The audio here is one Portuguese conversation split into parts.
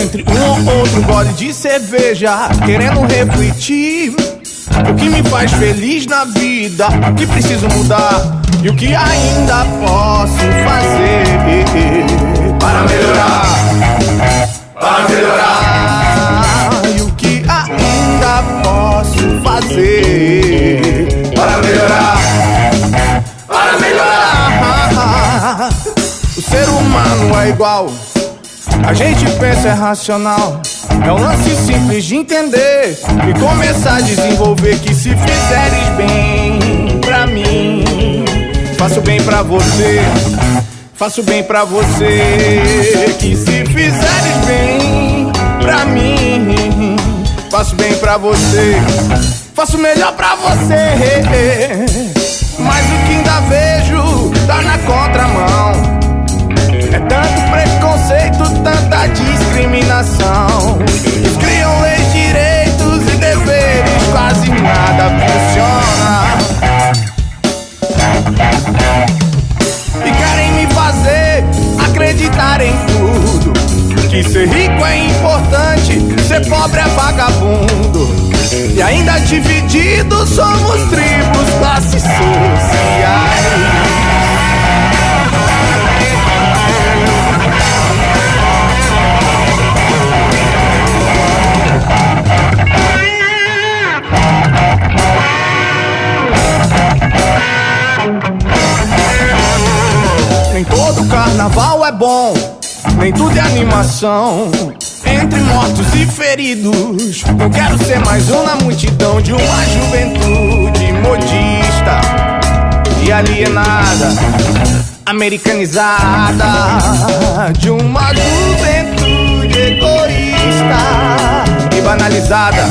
Entre um ou outro gole de cerveja, querendo refletir o que me faz feliz na vida, o que preciso mudar e o que ainda posso fazer para melhorar, e o que ainda posso fazer para melhorar. O ser humano é igual, a gente pensa é racional. É um lance simples de entender e começar a desenvolver. Que se fizeres bem pra mim, faço bem pra você, faço bem pra você. Que se fizeres bem pra mim, faço bem pra você, faço melhor pra você. Mas o que ainda vejo tá na contramão. É tanto preconceito, tanta discriminação. Eles criam leis, direitos e deveres, quase nada funciona. E querem me fazer acreditar em tudo, que ser rico é importante, ser pobre é vagabundo. E ainda divididos somos tribos, classes sociais. Nem todo carnaval é bom, nem tudo é animação. Entre mortos e feridos, não quero ser mais um na multidão de uma juventude modista e alienada, americanizada, de uma juventude egoísta e banalizada,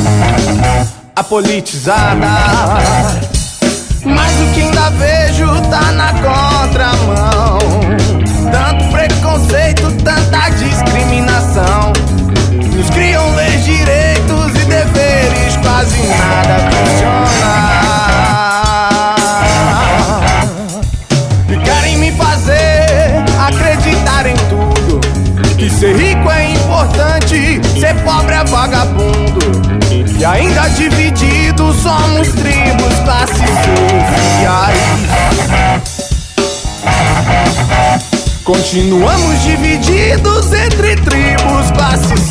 apolitizada. Mas o que ainda vejo tá na contramão. Tanto preconceito, tanta discriminação. Nos criam leis, direitos e deveres, quase nada funciona. E querem me fazer acreditar em tudo, que ser rico é importante, ser pobre é vagabundo. E ainda divididos somos tribos, classes sociais. Continuamos divididos entre tribos, classes